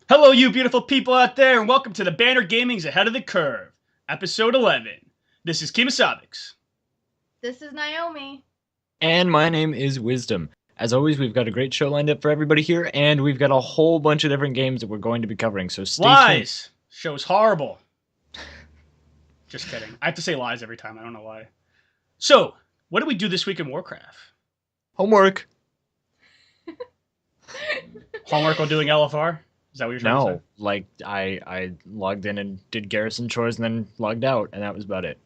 Hello, you beautiful people out there, and welcome to the Banner Gaming's Ahead of the Curve, episode 11. This is Kimasavics. This is Naomii. And my name is Wisdom. As always, we've got a great show lined up for everybody here, and we've got a whole bunch of different games that we're going to be covering, so stay tuned. Lies! Show's horrible. Just kidding. I have to say lies every time, I don't know why. So, what did we do this week in Warcraft? Homework. Homework while doing LFR? Is that what you're trying to say? No, like, I logged in and did garrison chores and then logged out, and that was about it.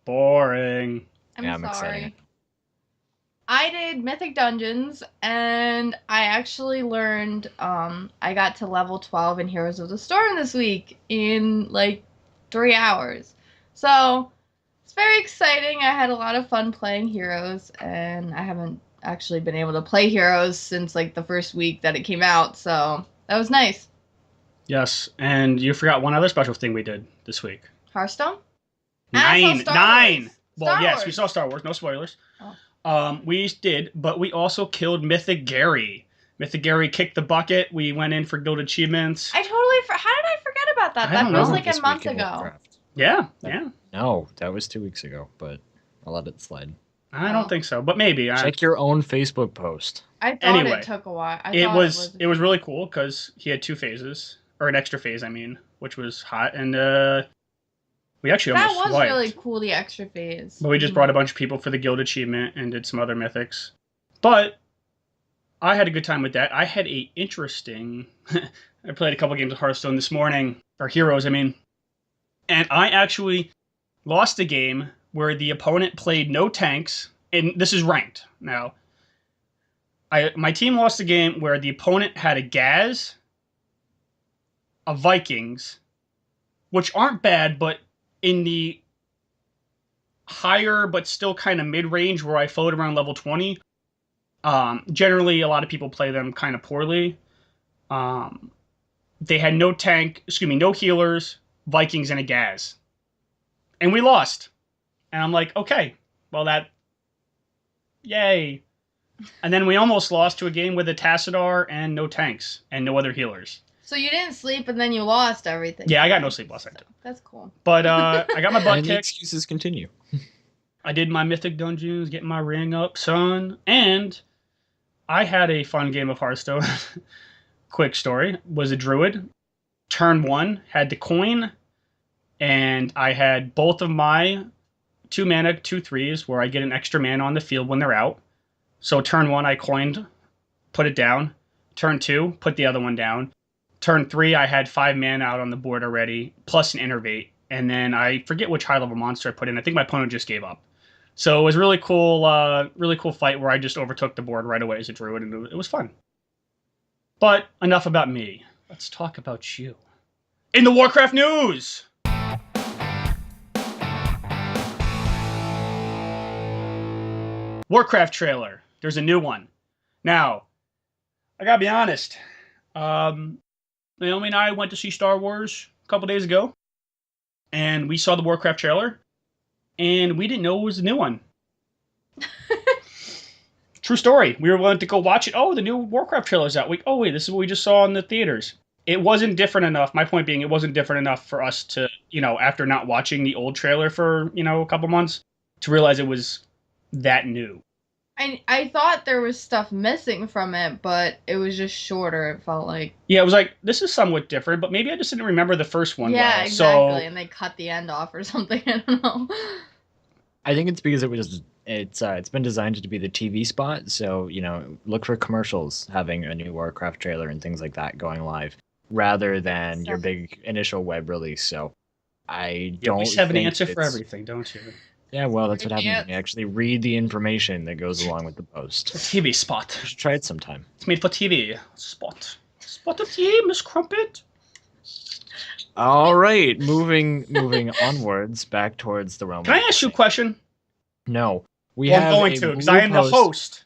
Boring. I'm sorry. I did Mythic Dungeons, and I actually learned, I got to level 12 in Heroes of the Storm this week in, 3 hours. So, it's very exciting. I had a lot of fun playing Heroes, and I haven't actually been able to play Heroes since, the first week that it came out, so that was nice. Yes, and you forgot one other special thing we did this week. Hearthstone? Nine! Well, Star yes, Wars. we saw Star Wars, no spoilers. Oh. We did, but we also killed Mythic Gary. Mythic Gary kicked the bucket. We went in for guild achievements. How did I forget about that? I That don't was know. like a This month week in ago. Warcraft. Yeah. No, that was 2 weeks ago, but I'll let it slide. I don't think so, but maybe. Check your own Facebook post. I thought Anyway, it took a while. It was really cool because he had 2 phases, or an extra phase, which was hot, and we actually That almost was wiped. really cool, the extra phase. But we just brought a bunch of people for the guild achievement and did some other mythics. But I had a good time with that. I had a interesting... I played a couple games of Hearthstone this morning, or Heroes, and I actually lost a game where the opponent played no tanks, and this is ranked. Now, my team lost a game where the opponent had a Gaz, a Vikings, which aren't bad, but in the higher but still kind of mid-range where I float around level 20, generally a lot of people play them kind of poorly. They had no healers, Vikings, and a Gaz. And we lost. And I'm like, okay, well yay. And then we almost lost to a game with a Tassadar and no tanks and no other healers. So you didn't sleep and then you lost everything. Yeah, I got no sleep last night. That's cool. But I got my butt And the kicked. excuses continue. I did my Mythic Dungeons, getting my ring up, son. And I had a fun game of Hearthstone. Quick story. Was a druid. Turn 1, had the coin. And I had both of my 2 mana, 2/3s, where I get an extra mana on the field when they're out. So turn 1, I coined, put it down. Turn 2, put the other one down. Turn 3, I had 5 mana out on the board already, plus an Innervate. And then I forget which high-level monster I put in. I think my opponent just gave up. So it was a really cool fight where I just overtook the board right away as a druid, and it was fun. But enough about me. Let's talk about you. In the Warcraft news! Warcraft trailer. There's a new one. Now, I gotta be honest. Naomi and I went to see Star Wars a couple days ago, and we saw the Warcraft trailer, and we didn't know it was a new one. True story. We were willing to go watch it. Oh, the new Warcraft trailer's out. Oh, wait, this is what we just saw in the theaters. It wasn't different enough. My point being, it wasn't different enough for us to, after not watching the old trailer for, a couple months, to realize it was that new. I thought there was stuff missing from it, but it was just shorter, it felt like. Yeah, it was like, this is somewhat different, but maybe I just didn't remember the first one. Yeah, well. exactly, So, and they cut the end off or something, I don't know. I think it's because it's been designed to be the TV spot, so, look for commercials having a new Warcraft trailer and things like that going live, rather than your big initial web release, so I don't you always have an think answer for it's- everything, don't you? Yeah, well, that's what happens when you actually read the information that goes along with the post. A TV spot. You should try it sometime. It's made for TV. Spot. Spot of tea, Miss Crumpet. All right, moving onwards back towards the realm. Can I ask you a question? No, I'm going to, because I am the post. host.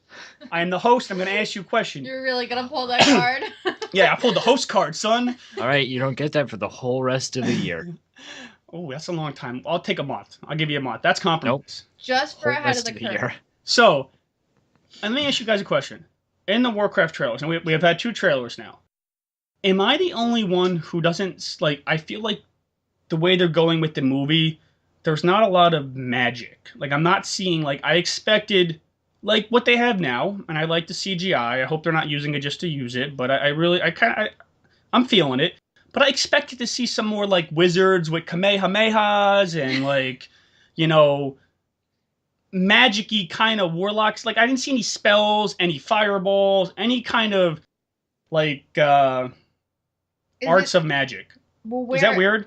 I am the host. I'm going to ask you a question. You're really gonna pull that card? Yeah, I pulled the host card, son. All right, you don't get that for the whole rest of the year. Oh, that's a long time. I'll take a month. I'll give you a month. That's compromise. Just for Whole ahead of rest the of curve. year. So, and let me ask you guys a question. In the Warcraft trailers, and we have had 2 trailers now, am I the only one who doesn't like? I feel like the way they're going with the movie, there's not a lot of magic. Like I'm not seeing like I expected like what they have now, and I like the CGI. I hope they're not using it just to use it, but I really I'm feeling it. But I expected to see some more like wizards with kamehamehas and like, you know, magic-y kind of warlocks. Like I didn't see any spells, any fireballs, any kind of like arts of magic. Well, Is that weird?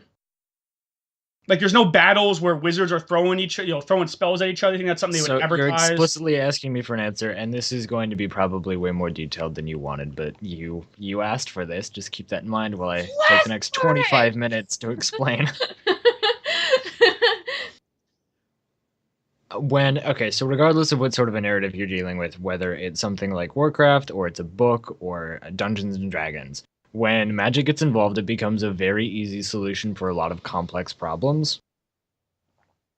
Like there's no battles where wizards are throwing throwing spells at each other. I think that's something they would advertise. You're explicitly asking me for an answer, and this is going to be probably way more detailed than you wanted, but you asked for this. Just keep that in mind while I take the next 25 minutes to explain. So regardless of what sort of a narrative you're dealing with, whether it's something like Warcraft or it's a book or Dungeons and Dragons, when magic gets involved, it becomes a very easy solution for a lot of complex problems.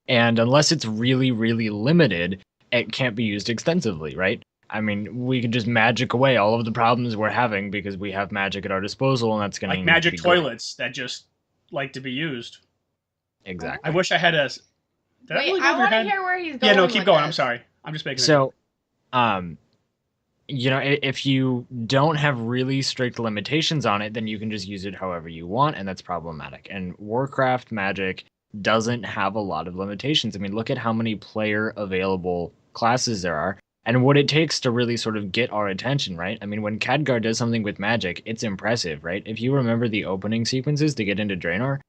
And unless it's really, really limited, it can't be used extensively, right? I mean, we could just magic away all of the problems we're having because we have magic at our disposal, and that's going to like magic toilets that just like to be used. Exactly. I wish I had a. Wait, I want to hear where he's going. Yeah, no, keep going. This. I'm sorry. I'm just making. So, if you don't have really strict limitations on it, then you can just use it however you want, and that's problematic. And Warcraft magic doesn't have a lot of limitations. I mean, look at how many player available classes there are and what it takes to really sort of get our attention, right? I mean, when Khadgar does something with magic, it's impressive, right? If you remember the opening sequences to get into Draenor,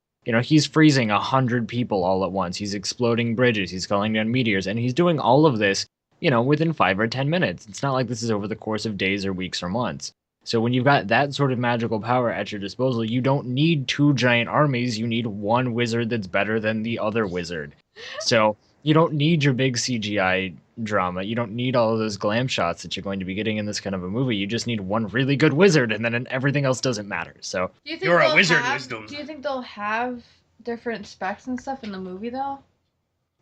he's freezing 100 people all at once. He's exploding bridges. He's calling down meteors, and he's doing all of this, within 5 or 10 minutes. It's not like this is over the course of days or weeks or months. So when you've got that sort of magical power at your disposal, you don't need 2 giant armies. You need one wizard that's better than the other wizard. So you don't need your big CGI drama. You don't need all of those glam shots that you're going to be getting in this kind of a movie. You just need one really good wizard, and then everything else doesn't matter. So you're a wizard, wisdom. Do you think they'll have different specs and stuff in the movie, though?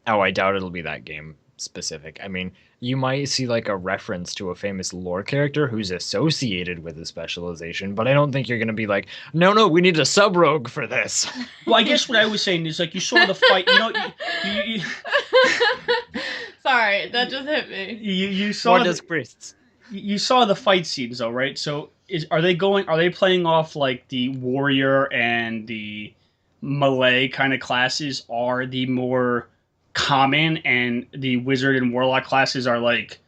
Oh, I doubt it'll be that game specific. I mean, you might see like a reference to a famous lore character who's associated with a specialization, but I don't think you're going to be like, no, we need a sub-rogue for this. Well, I guess what I was saying is like you saw the fight, Sorry, that just hit me. You saw priests. You saw the fight scenes though, right? So are they playing off like the warrior and the melee kind of classes are the more common, and the wizard and warlock classes are like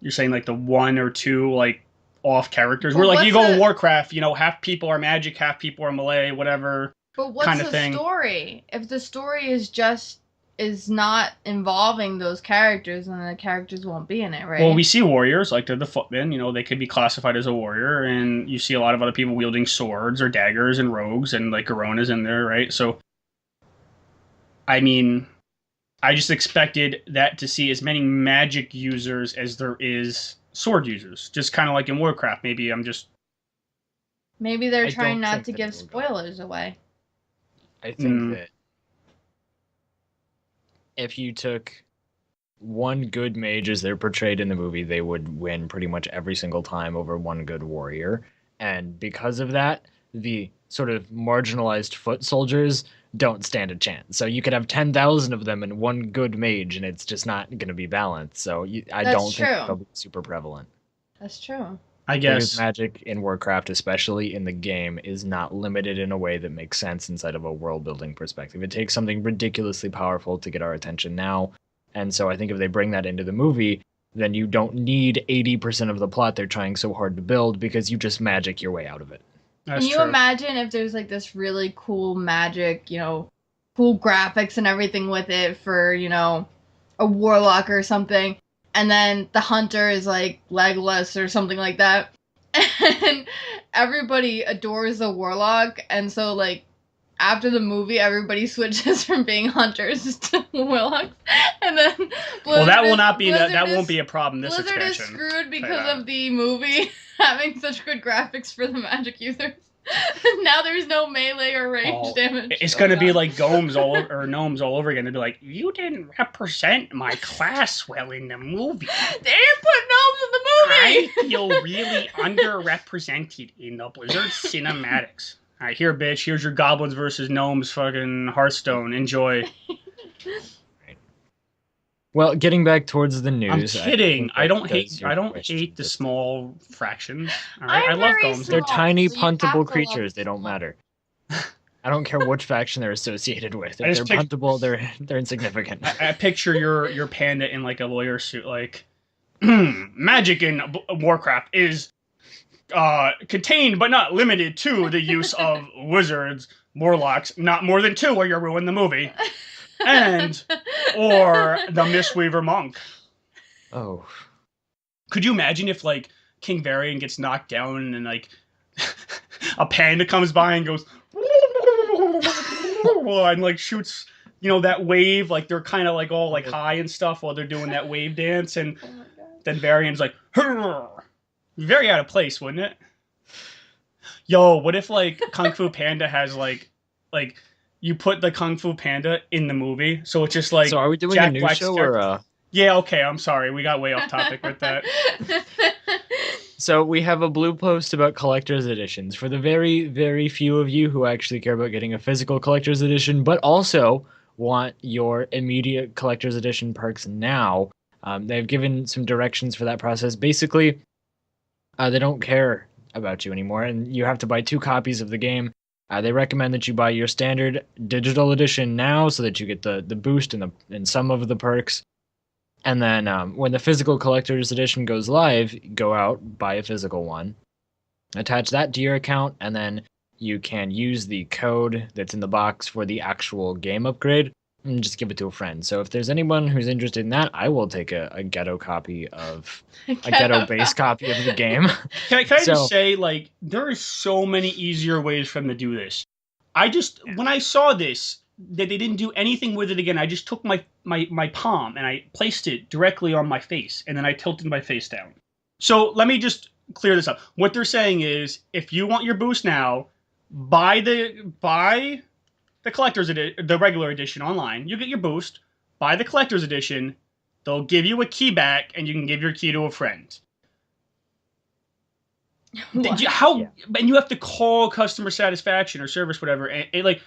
you're saying like the 1 or 2 like off characters. Where like you go in Warcraft, half people are magic, half people are melee, whatever. But what's kind of the thing. Story? If the story is not involving those characters, then the characters won't be in it, right? Well, we see warriors, like they're the footmen, they could be classified as a warrior, and you see a lot of other people wielding swords or daggers and rogues, and like Garona's in there, right? So, I mean, I just expected that to see as many magic users as there is sword users. Just kind of like in Warcraft. Maybe they're trying not to give spoilers away. I think that if you took one good mage as they're portrayed in the movie, they would win pretty much every single time over one good warrior. And because of that, the sort of marginalized foot soldiers don't stand a chance. So you could have 10,000 of them and one good mage, and it's just not going to be balanced. So I don't think they'll be super prevalent. That's true. I guess because magic in Warcraft, especially in the game, is not limited in a way that makes sense inside of a world-building perspective. It takes something ridiculously powerful to get our attention now. And so I think if they bring that into the movie, then you don't need 80% of the plot they're trying so hard to build, because you just magic your way out of it. Can you imagine if there's like this really cool magic, cool graphics and everything with it for, a warlock or something, and then the hunter is like Legolas or something like that, and everybody adores the warlock, and so like after the movie everybody switches from being hunters to warlocks, and then that won't be a problem this Blizzard expansion. is screwed because of the movie having such good graphics for the magic users. Now there's no melee or range damage. It's going to be like gnomes all over again. They'll be like, you didn't represent my class well in the movie. They didn't put gnomes in the I feel really underrepresented in the Blizzard cinematics. All right, here, bitch. Here's your goblins versus gnomes, fucking Hearthstone. Enjoy. Well, getting back towards the I'm news. kidding. I don't hate. your I don't question hate the just- small fractions. All right, I'm I love very golems. They're small, tiny, so you have to puntable love creatures. They don't small. matter. I don't care which faction they're associated with. I If just they're puntable, they're insignificant. I picture your panda in like a lawyer suit, like magic in Warcraft is contained but not limited to the use of wizards, warlocks, not more than 2 or you'll ruin the movie, and or the Mistweaver monk. Oh. Could you imagine if like King Varian gets knocked down and like a panda comes by and goes and like shoots, you know, that wave, like they're kind of like all like high and stuff while they're doing that wave dance, and Oh my God. then Varian's like, "Hurr!" Very out of place, wouldn't it? Yo, what if like Kung Fu Panda has like you put the Kung Fu Panda in the movie, so it's just like So are we doing Jack a new Black's show character- or Yeah, okay, I'm sorry, we got way off topic with that. So we have a blue post about collector's editions for the very, very few of you who actually care about getting a physical collector's edition, but also want your immediate collector's edition perks now. They've given some directions for that process. Basically, they don't care about you anymore, and you have to buy 2 copies of the game. They recommend that you buy your standard digital edition now so that you get the boost and some of the perks. And then when the physical collector's edition goes live, go out, buy a physical one, attach that to your account, and then you can use the code that's in the box for the actual game upgrade and just give it to a friend. So if there's anyone who's interested in that, I will take a ghetto copy of a ghetto-based copy of the game. Can I So- just say, like, there are so many easier ways for them to do this. When I saw this, that they didn't do anything with it again, I just took my palm and I placed it directly on my face, and then I tilted my face down. So let me just clear this up. What they're saying is, if you want your boost now, buy the collector's edition, the regular edition online. You get your boost. Buy the collector's edition. They'll give you a key back, and you can give your key to a friend. What? Yeah. And you have to call customer satisfaction or service, whatever. And like,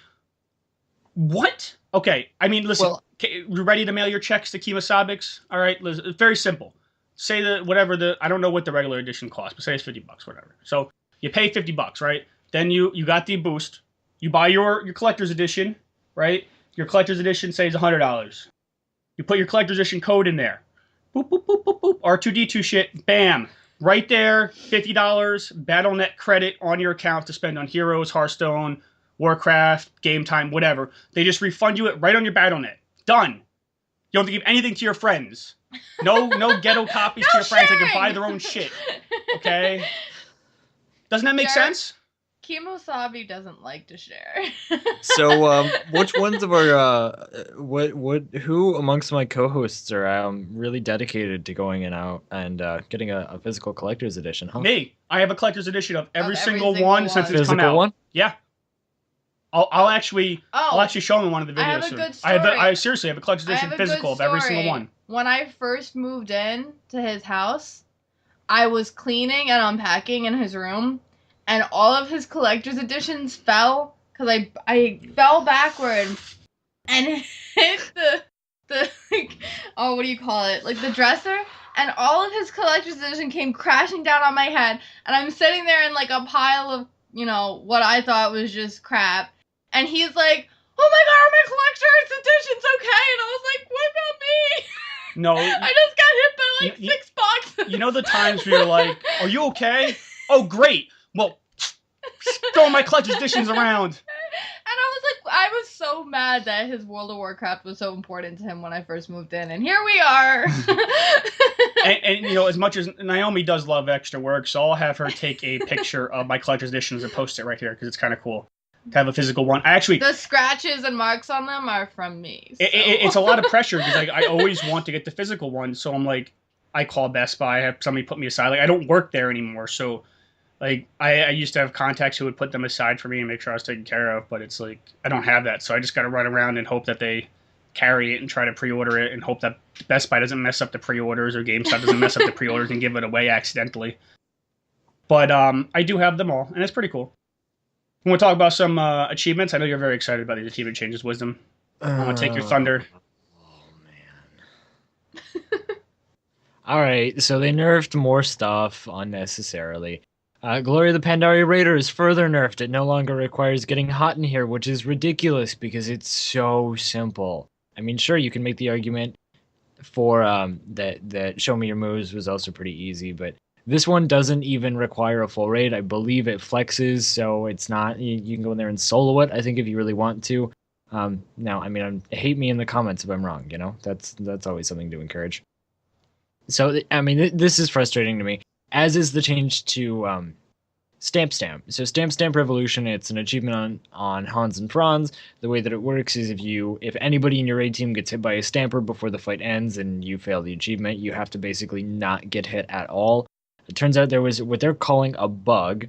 what? Okay, I mean, listen. Well- You ready to mail your checks to Kemosabics? All right, listen, it's very simple. Say I don't know what the regular edition costs, but say it's $50, whatever. So you pay $50, right? Then you got the boost. You buy your collector's edition, right? Your collector's edition says $100. You put your collector's edition code in there. Boop, boop, boop, boop, boop. R2D2 shit. Bam. Right there, $50, Battle.net credit on your account to spend on Heroes, Hearthstone, Warcraft, Game Time, whatever. They just refund you it right on your Battle.net. Done. You don't have to give anything to your friends. No ghetto copies to your friends. They can buy their own shit. Okay? Doesn't that make Jared- sense? Kemosabi doesn't like to share. So, which ones of our who amongst my co-hosts are really dedicated to going out and getting a physical collector's edition? Huh? Me. I have a collector's edition of every every single single one since one. it's come Physical out. one? Yeah. I'll actually show them one of the videos. I have a soon. good I story. seriously have a collector's I edition have a good physical of every single story. one. When I first moved in to his house, I was cleaning and unpacking in his room, and all of his collector's editions fell because I fell backward and hit the like, oh, what do you call it? Like the dresser, and all of his collector's edition came crashing down on my head, and I'm sitting there in like a pile of, you know, what I thought was just crap, and he's like, "Oh my god, are my collector's editions okay?" And I was like, "What about me?" No. I just got hit by like You- $6. You know the times where you're like, "Are you okay?" "Oh, great." "Well, throw my collector's editions around." And I was so mad that his World of Warcraft was so important to him when I first moved in, and here we are. And you know, as much as Naomii does love extra work, so I'll have her take a picture of my collector's editions and post it right here because it's kind of cool to have a physical one. The scratches and marks on them are from me. So. It's a lot of pressure because like I always want to get the physical one, so I'm like, I call Best Buy, I have somebody put me aside. Like I don't work there anymore, so like I used to have contacts who would put them aside for me and make sure I was taken care of, but it's like I don't have that, so I just got to run around and hope that they carry it and try to pre-order it and hope that Best Buy doesn't mess up the pre-orders or GameStop doesn't mess up the pre-orders and give it away accidentally. But I do have them all, and it's pretty cool. When we talk about some achievements, I know you're very excited about these achievement changes, Wisdom. I'm going to take your thunder. Oh, man. All right, so they nerfed more stuff unnecessarily. Glory of the Pandaria Raider is further nerfed. It no longer requires getting hot in here, which is ridiculous because it's so simple. I mean, sure, you can make the argument for that Show Me Your Moves was also pretty easy, but this one doesn't even require a full raid. I believe it flexes, so it's not. You can go in there and solo it, I think, if you really want to. Now, I mean, hate me in the comments if I'm wrong, you know? That's always something to encourage. So, I mean, this is frustrating to me, as is the change to Stamp. So Stamp Revolution, it's an achievement on Hans and Franz. The way that it works is if anybody in your raid team gets hit by a Stamper before the fight ends and you fail the achievement, you have to basically not get hit at all. It turns out there was what they're calling a bug,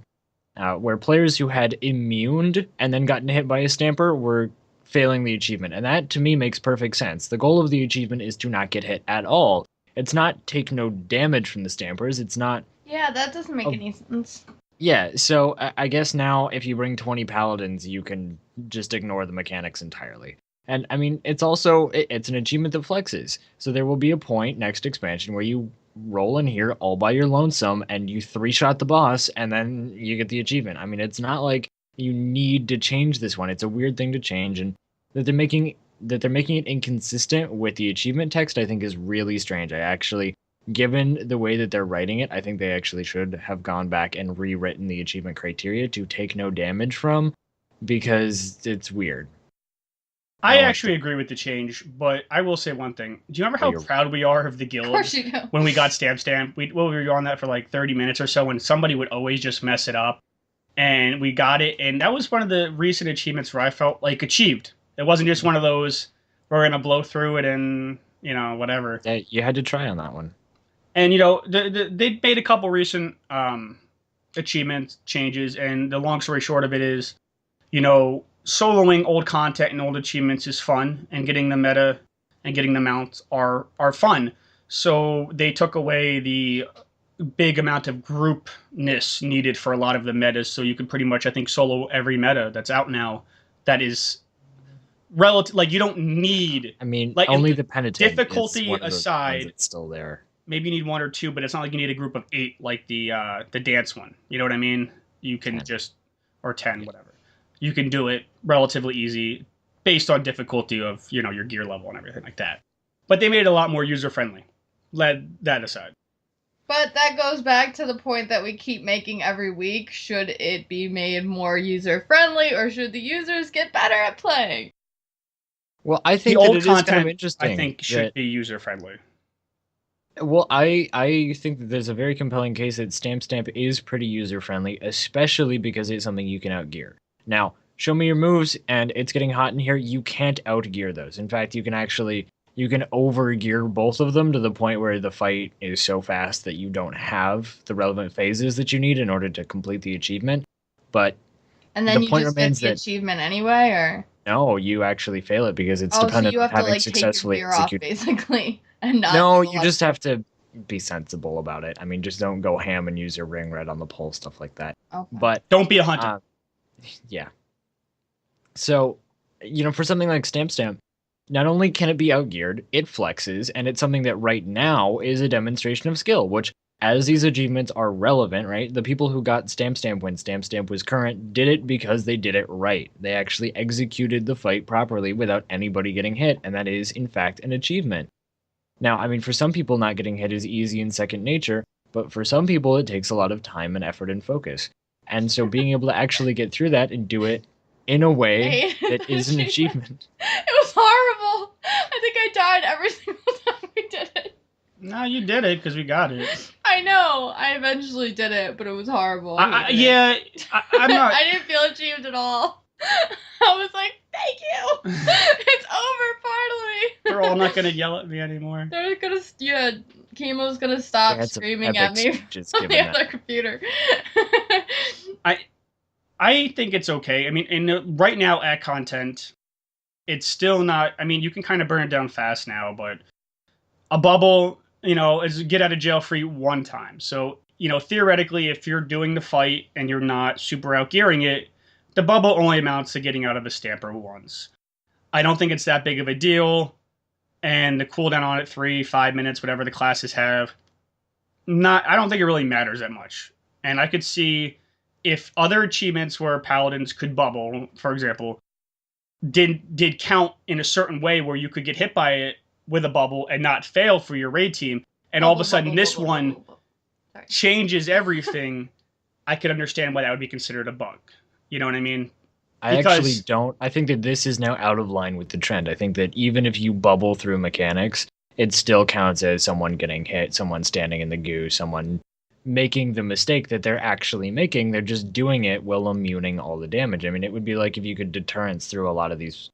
where players who had immuned and then gotten hit by a Stamper were failing the achievement. And that, to me, makes perfect sense. The goal of the achievement is to not get hit at all. It's not take no damage from the Stampers. It's not... Yeah, that doesn't make any sense. Yeah, so I guess now if you bring 20 Paladins, you can just ignore the mechanics entirely. And, I mean, it's an achievement that flexes. So there will be a point next expansion where you roll in here all by your lonesome and you 3-shot the boss and then you get the achievement. I mean, it's not like you need to change this one. It's a weird thing to change, and that they're making it inconsistent with the achievement text, I think, is really strange. I actually, given the way that they're writing it, I think they actually should have gone back and rewritten the achievement criteria to take no damage from, because it's weird. I actually agree with the change, but I will say one thing. Do you remember how proud we are of the guild? Of course you do. When we got Stamp? We were on that for like 30 minutes or so, and somebody would always just mess it up. And we got it, and that was one of the recent achievements where I felt like achieved. It wasn't just one of those, we're going to blow through it and, you know, whatever. Yeah, you had to try on that one. And, you know, they made a couple recent achievement changes, and the long story short of it is, you know, soloing old content and old achievements is fun, and getting the meta and getting the mounts are fun. So they took away the big amount of groupness needed for a lot of the metas, so you can pretty much, I think, solo every meta that's out now that is relative. Like, you don't need... I mean, like, only the penitent difficulty aside, it's still there. Maybe you need 1 or 2, but it's not like you need a group of 8 like the dance one. You know what I mean? You can 10. just... Or 10, whatever. You can do it relatively easy based on difficulty of, you know, your gear level and everything like that. But they made it a lot more user-friendly. Let that aside. But that goes back to the point that we keep making every week. Should it be made more user-friendly, or should the users get better at playing? Well, I think the that old it content, is kind of interesting. I think, should be user-friendly. Well, I think that there's a very compelling case that Stamp is pretty user-friendly, especially because it's something you can outgear. Now, Show Me Your Moves, and it's getting hot in here, you can't outgear those. In fact, you can overgear both of them to the point where the fight is so fast that you don't have the relevant phases that you need in order to complete the achievement. But and then you just get the achievement anyway, or no, you actually fail it because it's dependent on having successfully executed. Basically, and not no, you just have to be sensible about it. I mean, just don't go ham and use your ring red on the pole, stuff like that. Okay. But don't be a hunter. Yeah. So, you know, for something like Stamp, not only can it be outgeared, it flexes, and it's something that right now is a demonstration of skill, which, as these achievements are relevant, right, the people who got Stamp when Stamp was current did it because they did it right. They actually executed the fight properly without anybody getting hit, and that is, in fact, an achievement. Now, I mean, for some people, not getting hit is easy and second nature, but for some people, it takes a lot of time and effort and focus. And so being able to actually get through that and do it in a way that is an achievement. It was horrible. I think I died every single time we did it. No, you did it because we got it. I know. I eventually did it, but it was horrible. I'm not. I didn't feel achieved at all. I was like, thank you. It's over, finally. They're all not going to yell at me anymore. They're going to, yeah, Chemo's going to stop screaming at me on the other computer. I think it's okay. I mean, right now at content, it's still not. I mean, you can kind of burn it down fast now, but a bubble, is get out of jail free one time. So, theoretically, if you're doing the fight and you're not super outgearing it, the bubble only amounts to getting out of a stamper once. I don't think it's that big of a deal. And the cooldown on it, 3-5 minutes, whatever the classes have, I don't think it really matters that much. And I could see if other achievements where paladins could bubble, for example, did count in a certain way where you could get hit by it with a bubble and not fail for your raid team, and all of a sudden this one changes everything, I could understand why that would be considered a bug. You know what I mean? I actually don't. I think that this is now out of line with the trend. I think that even if you bubble through mechanics, it still counts as someone getting hit, someone standing in the goo, someone making the mistake that they're actually making. They're just doing it while immuning all the damage. I mean, it would be like if you could deterrence through a lot of these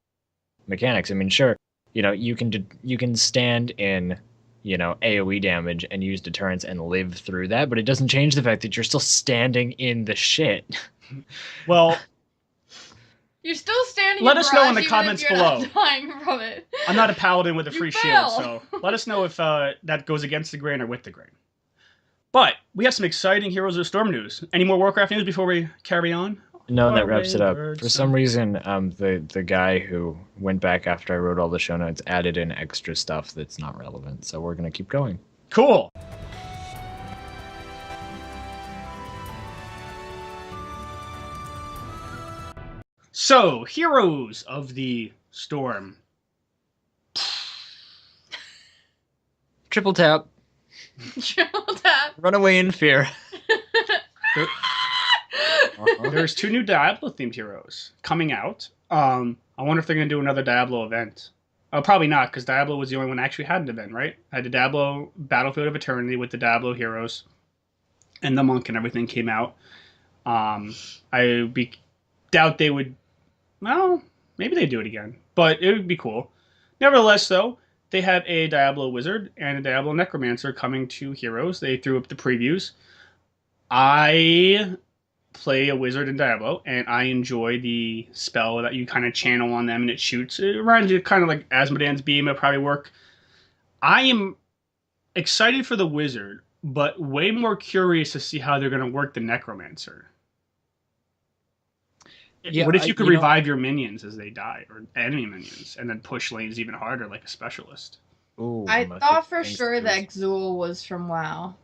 mechanics. I mean, sure, you can stand in, AoE damage and use deterrence and live through that, but it doesn't change the fact that you're still standing in the shit. Well, you're still standing. Let us know in the comments below. Not dying from it. I'm not a paladin with a free shield, so let us know if that goes against the grain or with the grain. But we have some exciting Heroes of the Storm news. Any more Warcraft news before we carry on? No, that wraps it up. For some reason, the guy who went back after I wrote all the show notes added in extra stuff that's not relevant, so we're going to keep going. Cool. So, Heroes of the Storm. Triple tap. Triple tap. Run away in fear. There's 2 new Diablo-themed heroes coming out. I wonder if they're going to do another Diablo event. Probably not, because Diablo was the only one that actually had an event, right? I had the Diablo Battlefield of Eternity with the Diablo heroes, and the monk and everything came out. Doubt they would. Well, maybe they do it again, but it would be cool. Nevertheless, though, they have a Diablo Wizard and a Diablo Necromancer coming to Heroes. They threw up the previews. I play a Wizard in Diablo, and I enjoy the spell that you kind of channel on them and it shoots. It reminds you kind of like Asmodan's Beam. It'll probably work. I am excited for the Wizard, but way more curious to see how they're going to work the Necromancer. Yeah, what if you could revive your minions as they die, or enemy minions, and then push lanes even harder like a specialist? Ooh, I thought for sure that Xul was from WoW.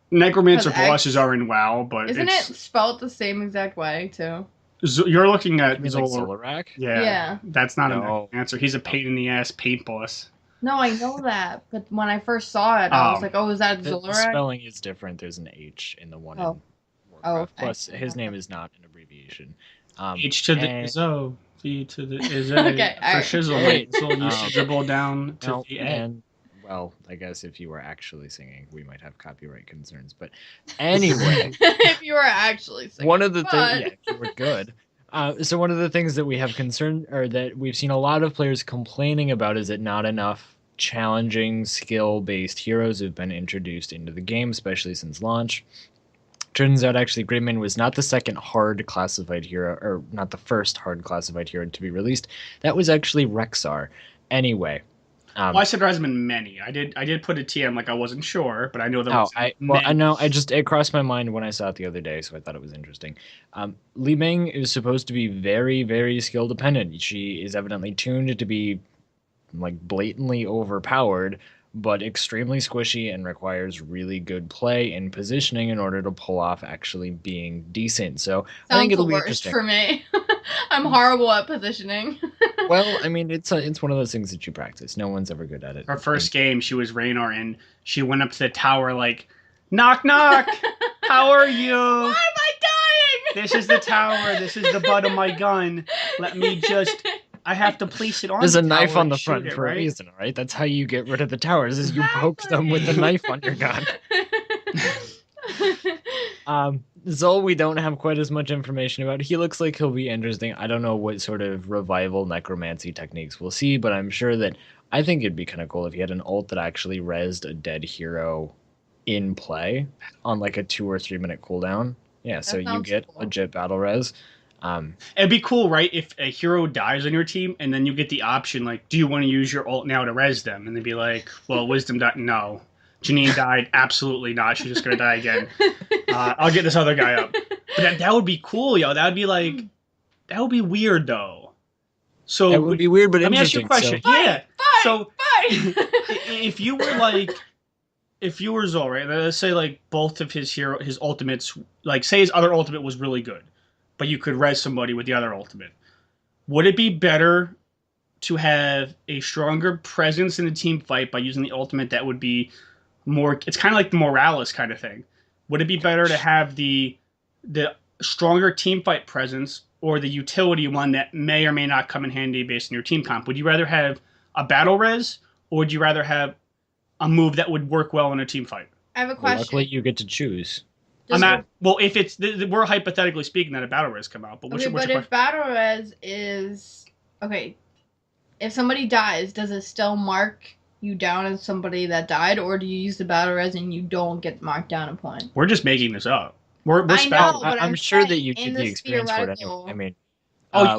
Necromancer bosses are in WoW, but isn't it spelled the same exact way too? You're looking at Zolorak? Yeah, that's not a Necromancer. He's a pain in the ass paint boss. No, I know that, but when I first saw it, I was like, "Oh, is that Zolorak?" The spelling is different. There's an H in the one. Oh. In Warcraft. Plus, his name is not an abbreviation. H to the Izzo, V to the Izzo. Okay, for shizzle. Right. So you dribble down to the A. Well, I guess if you were actually singing, we might have copyright concerns. But anyway, if you were actually singing, one of the things, if you were good. So one of the things that we have concern, or that we've seen a lot of players complaining about, is that not enough challenging, skill-based heroes have been introduced into the game, especially since launch. Turns out, actually, Greymane was not the second hard classified hero, or not the first hard classified hero to be released. That was actually Rexxar. Anyway. Well, I said there hasn't been many. I did put a TM like I wasn't sure, but I know there was many. I know. It crossed my mind when I saw it the other day, so I thought it was interesting. Li Ming is supposed to be very, very skill dependent. She is evidently tuned to be like blatantly overpowered, but extremely squishy and requires really good play and positioning in order to pull off actually being decent. So I think it'll be interesting for me. I'm horrible at positioning. Well, I mean, it's one of those things that you practice. No one's ever good at it. Her first game, she was Raynor, and she went up to the tower like, "Knock, knock. How are you? Why am I dying? This is the tower. This is the butt of my gun. Let me just." I have to place it on. There's the a knife on the tower front for right? a reason, right? That's how you get rid of the towers, is you poke them with the knife on your gun. Zol, we don't have quite as much information about. He looks like he'll be interesting. I don't know what sort of revival necromancy techniques we'll see, but I'm sure that I think it'd be kind of cool if he had an ult that actually rezzed a dead hero in play on like a 2 or 3 minute cooldown. Yeah, so you get cool. legit battle res. It'd be cool, right? If a hero dies on your team, and then you get the option, like, do you want to use your ult now to res them? And they'd be like, well, Wisdom died. No. Janine died. Absolutely not. She's just gonna die again. I'll get this other guy up. But that would be cool, yo. That would be like, that would be weird though. So it would be weird, but let me ask interesting. you a question. So, Yeah. So Fine. if you were like, if you were Zol, right? Let's say like both of his ultimates, like say his other ultimate was really good, but you could res somebody with the other ultimate. Would it be better to have a stronger presence in the team fight by using the ultimate that would be more? It's kind of like the Morales kind of thing. Would it be better to have the stronger team fight presence or the utility one that may or may not come in handy based on your team comp? Would you rather have a battle res, or would you rather have a move that would work well in a team fight? I have a well, question. luckily, you get to choose. Well, if it's we're hypothetically speaking that a battle res come out, but what's Okay, your but if battle res is okay, if somebody dies, does it still mark you down as somebody that died, or do you use the battle res and you don't get marked down a point? We're just making this up. We're I know, but I'm I'm sure that saying you in get the this experience for it anyway. theoretical- I mean,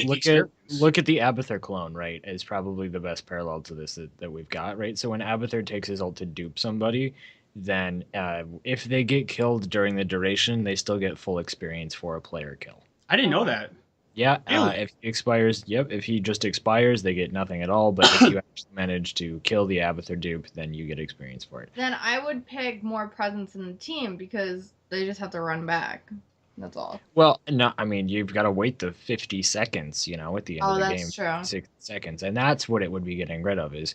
you get the look at the Abathur clone, right? Is probably the best parallel to this that we've got, right? So when Abathur takes his ult to dupe somebody, then if they get killed during the duration, they still get full experience for a player kill. I didn't know that. Yeah, Really? if he expires, if he just expires, they get nothing at all. But if you actually manage to kill the Abathur dupe, then you get experience for it. Then I would pick more presence in the team because they just have to run back. That's all. Well, no, I mean, you've got to wait the 50 seconds, at the end of the game. That's true. 6 seconds. And that's what it would be getting rid of is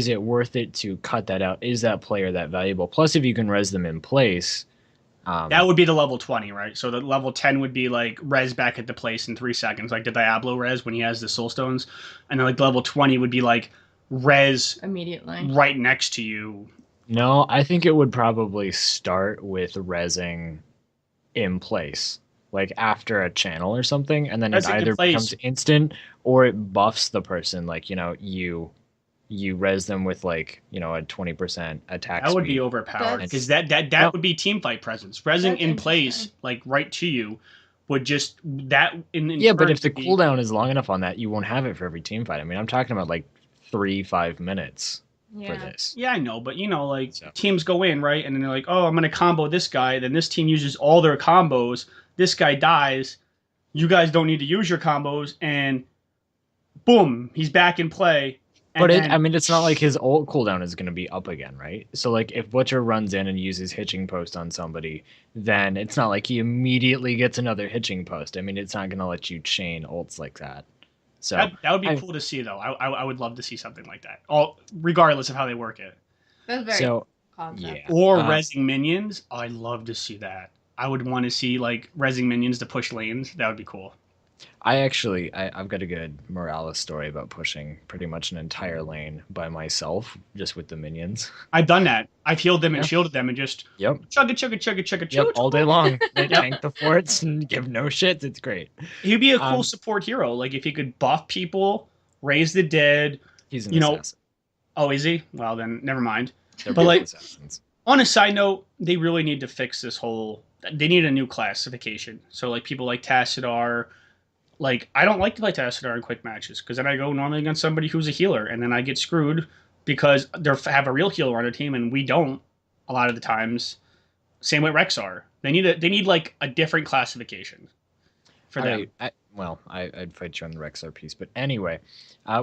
it worth it to cut that out? Is that player that valuable? Plus, if you can res them in place. That would be the level 20, right? So the level 10 would be like res back at the place in 3 seconds, like the Diablo res when he has the soul stones. And then like level 20 would be like res Immediately. right next to you. No, I think it would probably start with resing in place, like after a channel or something, and then it Resing in either place. becomes instant or it buffs the person. Like you res them with like a 20% attack. That would speed. be overpowered That's- because that would be team fight presence. Resing That's in place, interesting. like right to you, would just that in Yeah, but turn if the would be- cooldown is long enough on that, you won't have it for every team fight. I mean, I'm talking about like 3-5 minutes for Yeah. this. Yeah, I know, but like So. teams go in, right? And then they're like, oh, I'm going to combo this guy. Then this team uses all their combos. This guy dies. You guys don't need to use your combos. And boom, he's back in play. And But then- I mean, it's not like his ult cooldown is going to be up again, right? So like if Butcher runs in and uses hitching post on somebody, then it's not like he immediately gets another hitching post. I mean, it's not going to let you chain ults like that. So that would be cool to see, though. I would love to see something like that, regardless of how they work it. That's very so concept. yeah. Or resing minions. I'd love to see that. I would want to see like resing minions to push lanes. That would be cool. I've got a good Morales story about pushing pretty much an entire lane by myself, just with the minions. I've done that. I've healed them and Yeah. shielded them and just Yep. chugga. All day long. They Yep. tank the forts and give no shits. It's great. He'd be a cool Um, support hero. Like if he could buff people, raise the dead. He's an You know, assassin. Oh, is he? Well, then never mind. They're but both like- assassins. On a side note, they really need to fix this whole. They need a new classification. So like people like Tassadar. Like I don't like to play Tassadar in quick matches because then I go normally against somebody who's a healer and then I get screwed because they have a real healer on their team and we don't a lot of the times. Same with Rexar. They need like a different classification for them. I'd fight you on the Rexar piece, but anyway,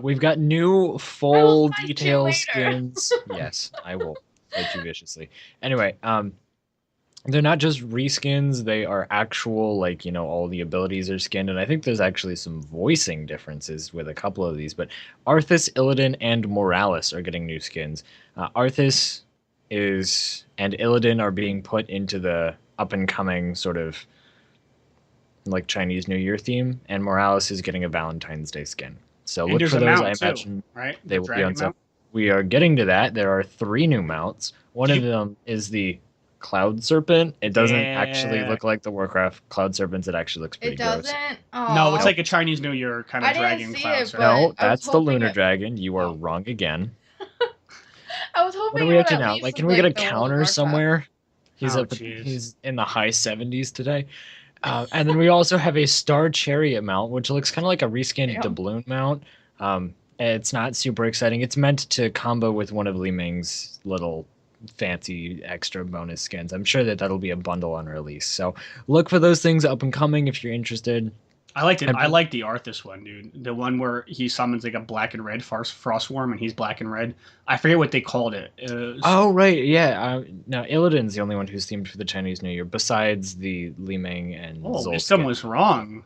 we've got new full fight you detail later. skins. Yes, I will fight you viciously. Anyway, they're not just reskins; they are actual, like all the abilities are skinned, and I think there's actually some voicing differences with a couple of these. But Arthas, Illidan, and Morales are getting new skins. Arthas and Illidan are being put into the up and coming sort of like Chinese New Year theme, and Morales is getting a Valentine's Day skin. So And look there's for a those. mount, I too, imagine right? they The will be dragon on sale. mount? We are getting to that. There are 3 new mounts. One of them is the Cloud Serpent. It doesn't actually Yeah. look like the Warcraft Cloud Serpents. It actually looks pretty It gross. doesn't. Oh. No, it's like a Chinese New Year kind of I didn't dragon see cloud. it, so- but- No, I was that's the hoping Lunar it- Dragon. You are Oh. wrong again. I was hoping. What are it we would up to at now? least Like, can look we get a like the World of counter Warcraft. somewhere? Oh, He's jeez. he's in the high 70s today. And then we also have a Star Chariot mount, which looks kind of like a reskinned Damn. doubloon mount. It's not super exciting. It's meant to combo with one of Li Ming's little fancy extra bonus skins. I'm sure that that'll be a bundle on release. So look for those things up and coming if you're interested. I liked it. I like the Arthas one, dude. The one where he summons like a black and red Frostworm, and he's black and red. I forget what they called it. Oh right, yeah. Now Illidan's the only one who's themed for the Chinese New Year, besides the Li Ming and Zol this skin, was wrong.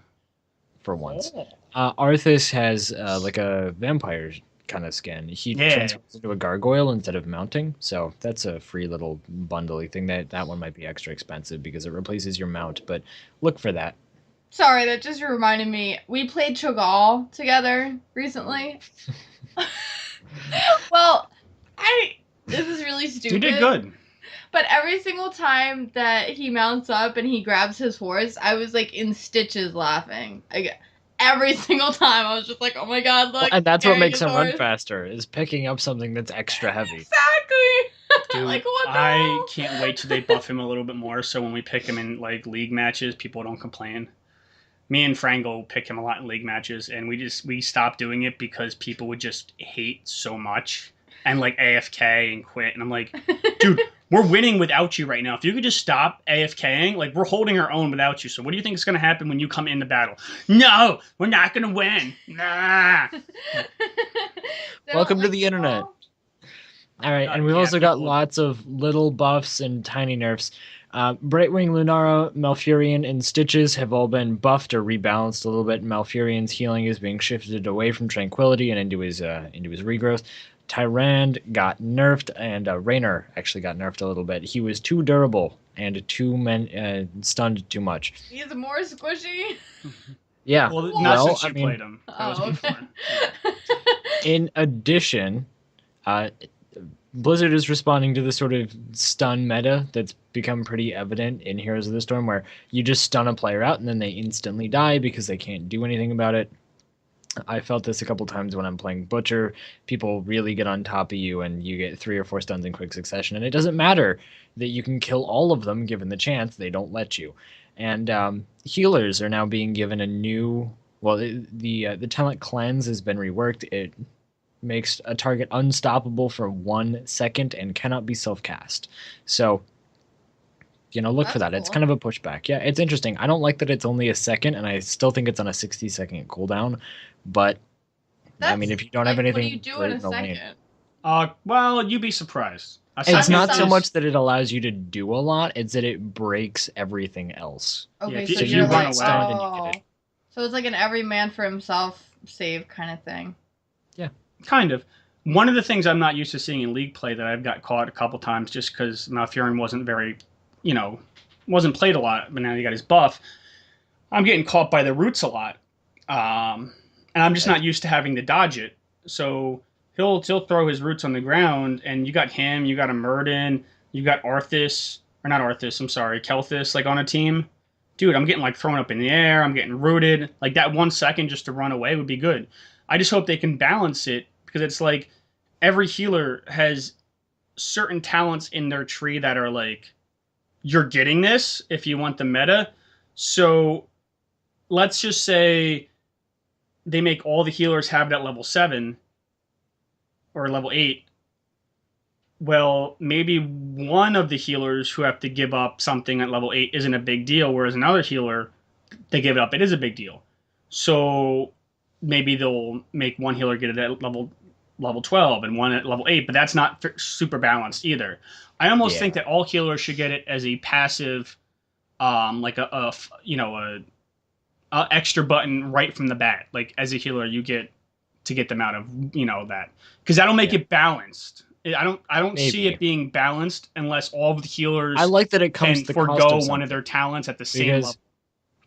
for once. Arthas has like a vampire kind of skin. He transforms into a gargoyle instead of mounting, so that's a free little bundly thing. That one might be extra expensive because it replaces your mount, but look for that. Sorry, that just reminded me. We played Cho'Gall together recently. Well, this is really stupid. You did good. But every single time that he mounts up and he grabs his horse, I was like in stitches laughing. Every single time, I was just like, "Oh my god, look!" Well, and that's what makes him run horse. faster, is picking up something that's extra heavy. Exactly. Dude, like what the I hell? can't wait till they buff him a little bit more, so when we pick him in like league matches, people don't complain. Me and Frango pick him a lot in league matches, and we stopped doing it because people would just hate so much and like AFK and quit. And I'm like, dude, we're winning without you right now. If you could just stop AFKing, like we're holding our own without you. So what do you think is going to happen when you come in the battle? No, we're not going to win. Nah. Welcome to the internet. All right, and we've also got lots of little buffs and tiny nerfs. Brightwing, Lunara, Malfurion, and Stitches have all been buffed or rebalanced a little bit. Malfurion's healing is being shifted away from Tranquility and into his regrowth. Tyrande got nerfed, and Raynor actually got nerfed a little bit. He was too durable and stunned too much. He's more squishy. Yeah. Well, not since you played him. Okay. In addition, Blizzard is responding to the sort of stun meta that's become pretty evident in Heroes of the Storm, where you just stun a player out and then they instantly die because they can't do anything about it. I felt this a couple times when I'm playing Butcher. People really get on top of you and you get 3 or 4 stuns in quick succession, and it doesn't matter that you can kill all of them given the chance. They don't let you. And healers are now being given a new... Well, the talent cleanse has been reworked. It makes a target unstoppable for 1 second and cannot be self-cast. So, look for that. Cool. It's kind of a pushback. Yeah, it's interesting. I don't like that it's only a second, and I still think it's on a 60-second cooldown. But, I mean, if you don't have anything... What do you do in a second? Well, you'd be surprised. It's not so much that it allows you to do a lot, it's that it breaks everything else. Okay, so you run away. So it's like an every man for himself save kind of thing. Yeah. Kind of. One of the things I'm not used to seeing in League play that I've got caught a couple times just because Malfurion wasn't very, wasn't played a lot, but now he got his buff. I'm getting caught by the roots a lot. And I'm just not used to having to dodge it. So he'll throw his roots on the ground, and you got him, you got a Murden, you got Kelthus, like on a team. Dude, I'm getting like thrown up in the air, I'm getting rooted. Like that 1 second just to run away would be good. I just hope they can balance it, because it's like every healer has certain talents in their tree that are like, you're getting this if you want the meta. So let's just say they make all the healers have that level 7 or level 8. Well, maybe one of the healers who have to give up something at level 8 isn't a big deal, whereas another healer, they give it up, it is a big deal. So maybe they'll make one healer get it at level 12 and one at level 8, but that's not super balanced either. I almost think that all healers should get it as a passive, like a extra button right from the bat. Like as a healer, you get to get them out of that, because that'll make it balanced. I don't see it being balanced unless all of the healers. I like that it comes can to forgo one of their talents at the same level.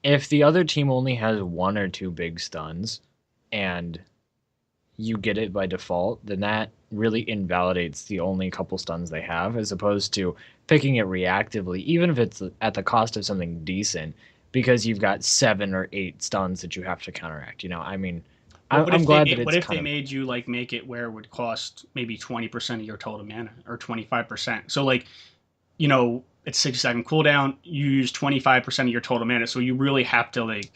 If the other team only has 1 or 2 big stuns, and you get it by default, then that really invalidates the only couple stuns they have, as opposed to picking it reactively, even if it's at the cost of something decent, because you've got 7 or 8 stuns that you have to counteract. I mean, I'm glad that it's what if they made you like make it where it would cost maybe 20% of your total mana or 25%? So like, it's 6-second cooldown. You use 25% of your total mana, so you really have to like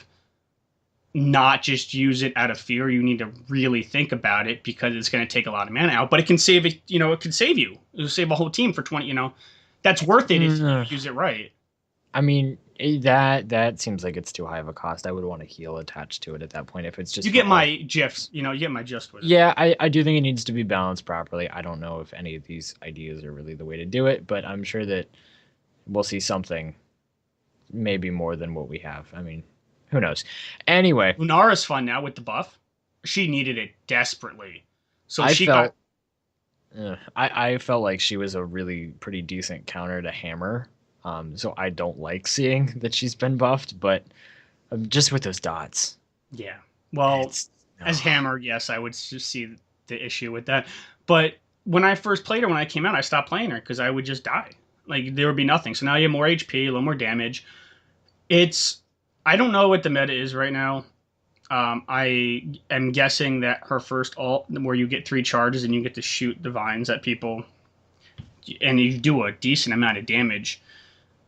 not just use it out of fear. You need to really think about it because it's going to take a lot of mana out. But it can save it. You know, it can save you. It'll save a whole team for 20. You know, that's worth it if you use it right. I mean, that seems like it's too high of a cost. I would want a heal attached to it at that point if it's just. You get my gifs. You know, you get my gist with it. Yeah, I do think it needs to be balanced properly. I don't know if any of these ideas are really the way to do it, but I'm sure that we'll see something, maybe more than what we have. I mean, who knows? Anyway, Lunara's fun now with the buff. She needed it desperately, so I felt like she was a really pretty decent counter to Hammer. So I don't like seeing that she's been buffed, but just with those dots. Yeah. Well, as Hammer, yes, I would just see the issue with that. But when I first played her, when I came out, I stopped playing her because I would just die. Like, there would be nothing. So now you have more HP, a little more damage. I don't know what the meta is right now. I am guessing that her first ult, where you get 3 charges and you get to shoot the vines at people, and you do a decent amount of damage,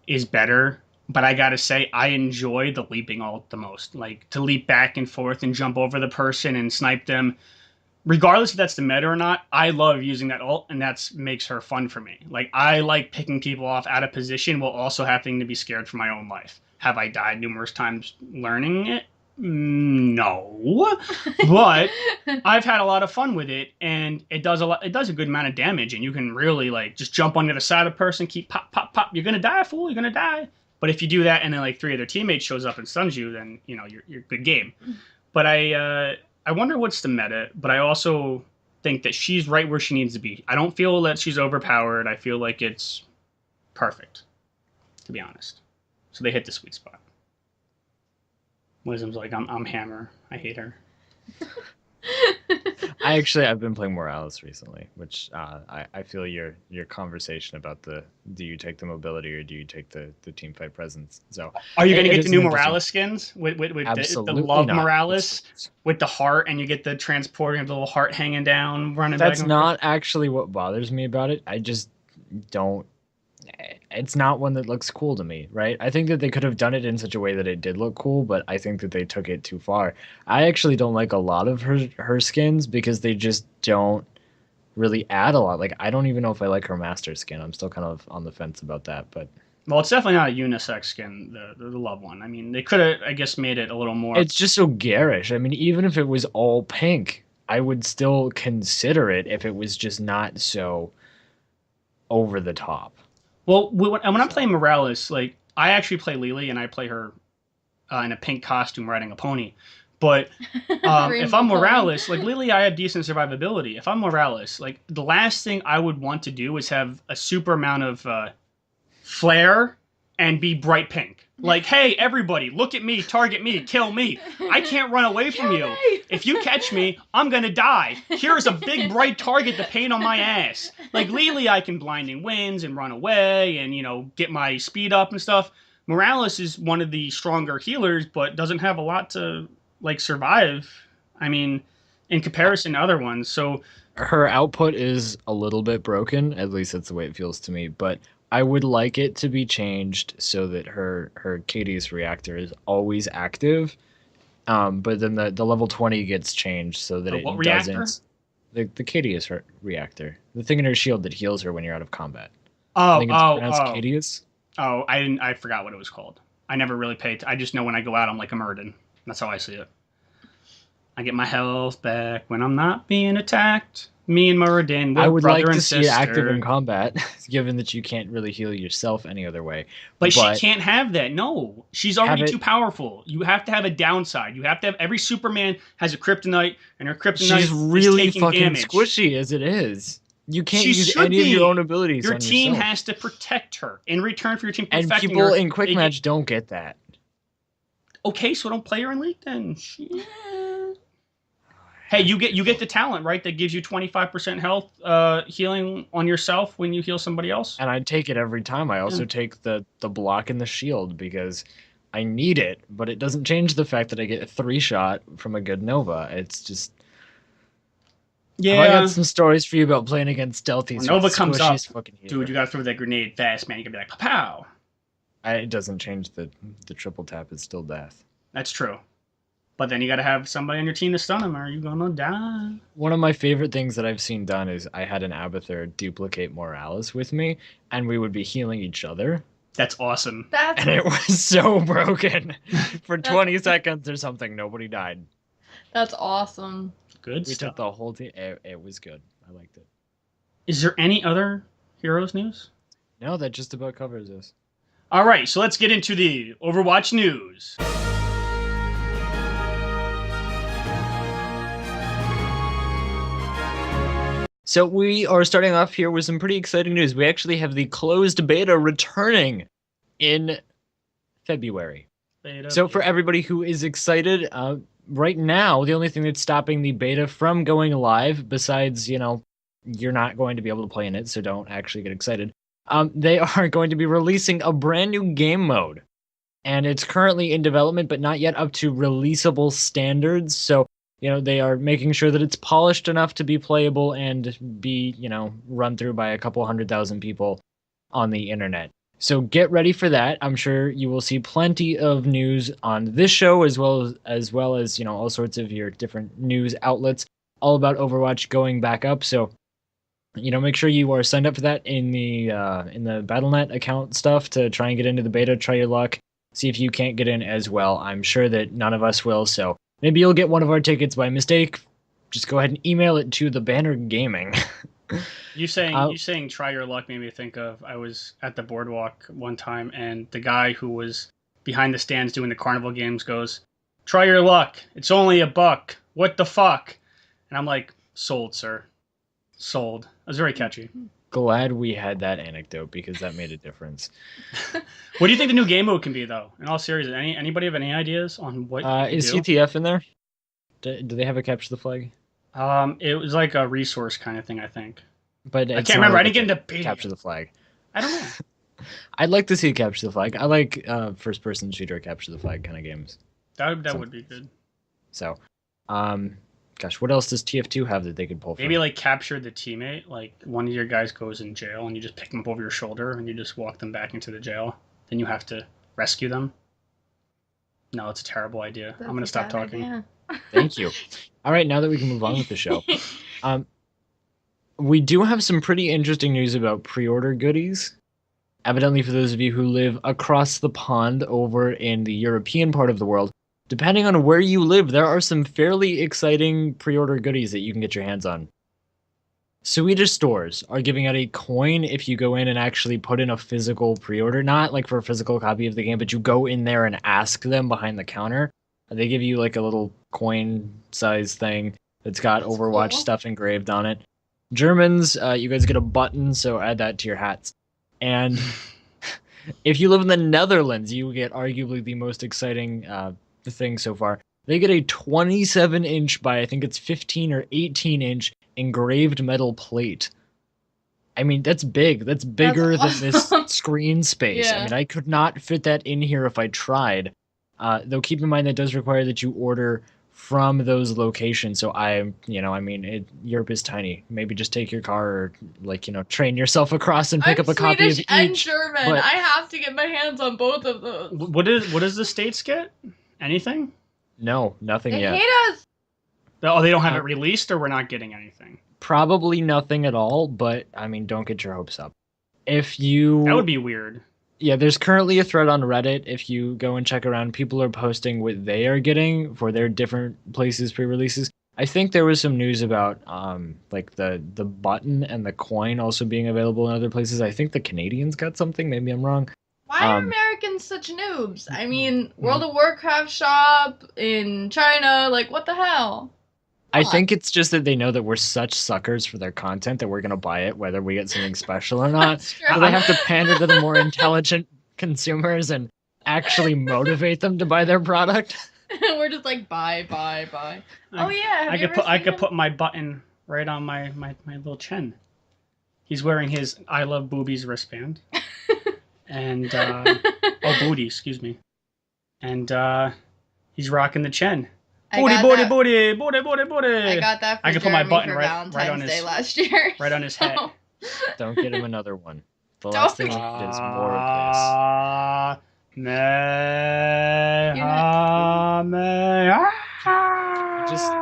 is better. But I gotta say, I enjoy the leaping ult the most. Like, to leap back and forth and jump over the person and snipe them. Regardless if that's the meta or not, I love using that ult, and that makes her fun for me. Like, I like picking people off out of position while also having to be scared for my own life. Have I died numerous times learning it? No. But I've had a lot of fun with it, and it does a good amount of damage, and you can really, like, just jump on the other side of a person, keep pop, pop, pop. You're gonna die, fool. You're gonna die. But if you do that and then, like, 3 other teammates shows up and stuns you, then, you know, you're good game. But I wonder what's the meta, but I also think that she's right where she needs to be. I don't feel that she's overpowered. I feel like it's perfect, to be honest. So they hit the sweet spot. Wisdom's like, I'm Hammer. I hate her. I've been playing Morales recently, which I feel your conversation about do you take the mobility or do you take the team fight presence? So are you gonna get the new Morales skins with Absolutely the love not. Morales with the heart, and you get the transporting of the little heart hanging down, running? That's not actually what bothers me about it. I just don't. It's not one that looks cool to me, right? I think that they could have done it in such a way that it did look cool, but I think that they took it too far. I actually don't like a lot of her skins because they just don't really add a lot. Like, I don't even know if I like her master skin. I'm still kind of on the fence about that, but well, it's definitely not a unisex skin, the love one. I mean, they could have, I guess, made it a little more. It's just so garish. I mean, even if it was all pink, I would still consider it if it was just not so over the top. Well, when I'm playing Morales, like, I actually play Lily, and I play her in a pink costume riding a pony. But if I'm Morales, like, Lily, I have decent survivability. If I'm Morales, like, the last thing I would want to do is have a super amount of flare and be bright pink. Like, hey, everybody, look at me, target me, kill me. I can't run away from you. If you catch me, I'm going to die. Here's a big bright target to paint on my ass. Like, Lily, I can blinding winds and run away and, you know, get my speed up and stuff. Morales is one of the stronger healers, but doesn't have a lot to, like, survive. I mean, in comparison to other ones. So her output is a little bit broken. At least that's the way it feels to me. But I would like it to be changed so that her Cadius reactor is always active. But then the level 20 gets changed so that it doesn't. The Cadius reactor. The thing in her shield that heals her when you're out of combat. I think it's pronounced Cadius. Oh, I forgot what it was called. I never really paid. I just know when I go out, I'm like a Muradin. That's how I see it. I get my health back when I'm not being attacked. Me and Muradin, I would like to see it active in combat, given that you can't really heal yourself any other way. But she can't have that. No, she's already too powerful. You have to have a downside. You have to have every Superman has a kryptonite, and her kryptonite she's really is taking fucking damage. Squishy as it is. You can't use any of your own abilities. Your on team yourself. Has to protect her in return for your team protecting and people her. in quick match don't get that. Okay, so don't play her in League then. Yeah. Hey, you get the talent, right? That gives you 25% health healing on yourself when you heal somebody else. And I take it every time. I also take the block and the shield because I need it, but it doesn't change the fact that I get a 3-shot from a good Nova. It's just I Yeah. got some stories for you about playing against stealthies. When Nova with the comes up, squishiest fucking healer. dude, you gotta throw that grenade fast, man. You gotta be like, pow. It doesn't change the triple tap. It's still death. That's true. But then you gotta have somebody on your team to stun him, or are you gonna die? One of my favorite things that I've seen done is I had an Abathur duplicate Morales with me, and we would be healing each other. That's awesome. And it was so broken. For 20 seconds or something, nobody died. That's awesome. Good We stuff. took the whole team. It was good. I liked it. Is there any other Heroes news? No, that just about covers this. All right, so let's get into the Overwatch news. So we are starting off here with some pretty exciting news. We actually have the closed beta returning in February. So for everybody who is excited, right now, the only thing that's stopping the beta from going live, besides, you're not going to be able to play in it, so don't actually get excited. They are going to be releasing a brand new game mode. And it's currently in development, but not yet up to releasable standards. So, they are making sure that it's polished enough to be playable and be, run through by a couple 100,000 people on the internet. So get ready for that. I'm sure you will see plenty of news on this show as well as all sorts of your different news outlets all about Overwatch going back up. So make sure you are signed up for that in the Battle.net account stuff to try and get into the beta. Try your luck. See if you can't get in as well. I'm sure that none of us will. So maybe you'll get one of our tickets by mistake. Just go ahead and email it to the Banner Gaming. You saying try your luck made me think of, I was at the boardwalk one time and the guy who was behind the stands doing the carnival games goes, "Try your luck. It's only $1. What the fuck?" And I'm like, "Sold, sir. Sold." It was very catchy. Glad we had that anecdote because that made a difference. What do you think the new game mode can be, though? In all seriousness, anybody have any ideas on what? Is CTF in there? Do they have a capture the flag? It was like a resource kind of thing, I think. But I can't remember. I didn't get into beta. Capture the flag. I don't know. I'd like to see capture the flag. I like first-person shooter capture the flag kind of games. That would be good. So, gosh, what else does TF2 have that they could pull from? Maybe like capture the teammate. Like one of your guys goes in jail and you just pick them up over your shoulder and you just walk them back into the jail. Then you have to rescue them. No, it's a terrible idea. I'm going to stop talking. Idea. Thank you. All right, now that we can move on with the show. We do have some pretty interesting news about pre-order goodies. Evidently, for those of you who live across the pond over in the European part of the world, depending on where you live, there are some fairly exciting pre-order goodies that you can get your hands on. Swedish stores are giving out a coin if you go in and actually put in a physical pre-order. Not like for a physical copy of the game, but you go in there and ask them behind the counter. They give you like a little coin size thing that's got Overwatch stuff engraved on it. Germans, you guys get a button, so add that to your hats. And if you live in the Netherlands, you get arguably the most exciting thing so far. They get a 27-inch by I think it's 15 or 18-inch engraved metal plate. I mean, that's big. That's bigger than this screen space. Yeah. I mean, I could not fit that in here if I tried. Though keep in mind that does require that you order from those locations. So Europe is tiny. Maybe just take your car or train yourself across and pick up a copy of each. And German. But I have to get my hands on both of those. What does the States get? Anything? No, nothing they yet. Hate us. Oh, they don't have it released, or we're not getting anything? Probably nothing at all, but I mean, don't get your hopes up. That would be weird. Yeah, there's currently a thread on Reddit. If you go and check around, people are posting what they are getting for their different places pre-releases. I think there was some news about the button and the coin also being available in other places. I think the Canadians got something. Maybe I'm wrong. Why are Americans such noobs? I mean, World of Warcraft shop in China, like what the hell? I think it's just that they know that we're such suckers for their content that we're going to buy it whether we get something special or not. So they have to pander to the more intelligent consumers and actually motivate them to buy their product. We're just like, buy. Oh yeah, I could put my button right on my little chin. He's wearing his I Love Boobies wristband. And, booty, excuse me. And he's rocking the chin. I Booty, got booty, that. booty, booty, booty, booty. I got that for I can put my Jeremy button for right Valentine's on his Day last year. right on his head. so- Don't get him another one. The Don't last thing we need is more of this. You're not- Just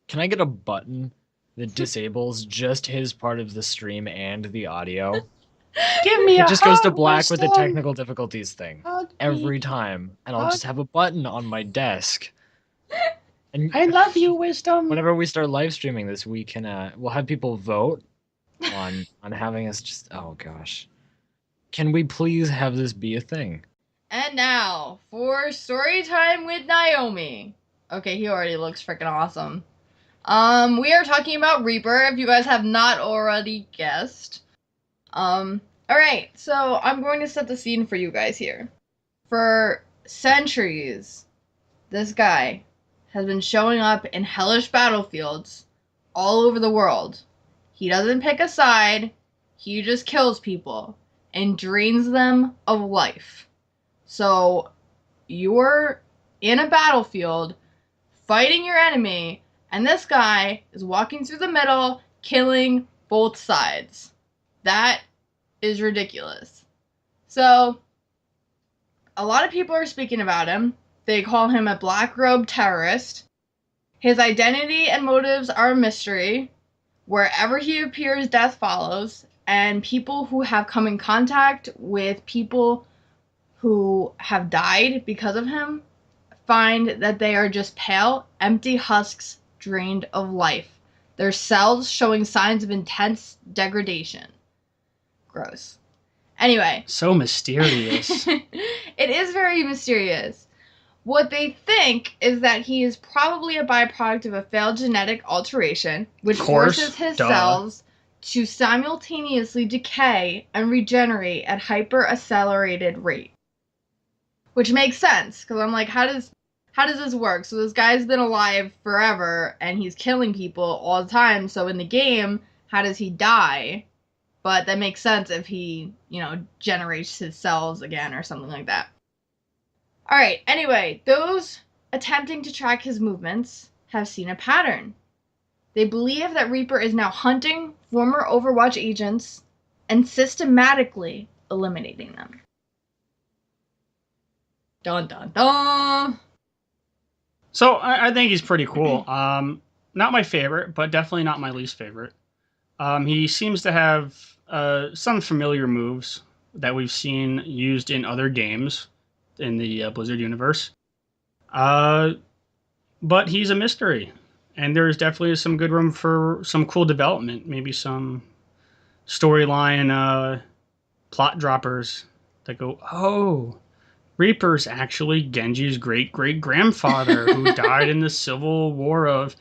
can I get a button that disables just his part of the stream and the audio? Give me It a just goes to hug, black with the wisdom. technical difficulties thing Hug me. every time, and I'll Hug. just have a button on my desk. And I love you, wisdom. whenever we start live streaming this, we can we'll have people vote on having us just. Oh gosh, can we please have this be a thing? And now for story time with Naomii. Okay, he already looks freaking awesome. We are talking about Reaper, if you guys have not already guessed. Alright, so I'm going to set the scene for you guys here. For centuries, this guy has been showing up in hellish battlefields all over the world. He doesn't pick a side, he just kills people and drains them of life. So, you're in a battlefield, fighting your enemy, and this guy is walking through the middle, killing both sides. That is ridiculous. So, a lot of people are speaking about him. They call him a black robe terrorist. His identity and motives are a mystery. Wherever he appears, death follows. And people who have come in contact with people who have died because of him find that they are just pale, empty husks drained of life. Their cells showing signs of intense degradation. Gross. Anyway. So mysterious. It is very mysterious. What they think is that he is probably a byproduct of a failed genetic alteration, which forces his cells to simultaneously decay and regenerate at hyper-accelerated rate. Which makes sense, because I'm like, how does this work? So this guy's been alive forever, and he's killing people all the time, so in the game, how does he die? But that makes sense if he, generates his cells again or something like that. Alright, anyway, those attempting to track his movements have seen a pattern. They believe that Reaper is now hunting former Overwatch agents and systematically eliminating them. Dun dun dun! So I think he's pretty cool. Not my favorite, but definitely not my least favorite. He seems to have some familiar moves that we've seen used in other games in the Blizzard universe. But he's a mystery. And there's definitely some good room for some cool development. Maybe some storyline plot droppers that go, oh, Reaper's actually Genji's great-great-grandfather who died in the Civil War of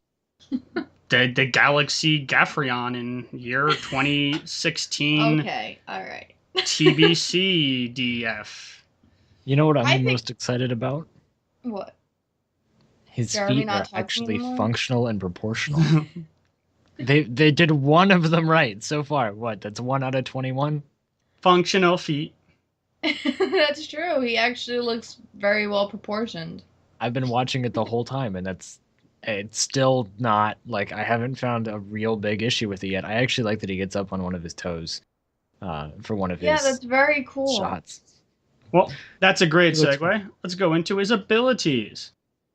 the Galaxy Gafrion in year 2016. Okay, alright. TBC DF. You know what I'm most excited about? What? His Jeremy feet not are talking actually anymore? Functional and proportional. They did one of them right so far. What? That's 1 out of 21? Functional feet. That's true. He actually looks very well proportioned. I've been watching it the whole time, and it's still not, like, I haven't found a real big issue with it yet. I actually like that he gets up on one of his toes for one of his that's very cool. shots. Well, that's a great He looks segue. Let's go into his abilities.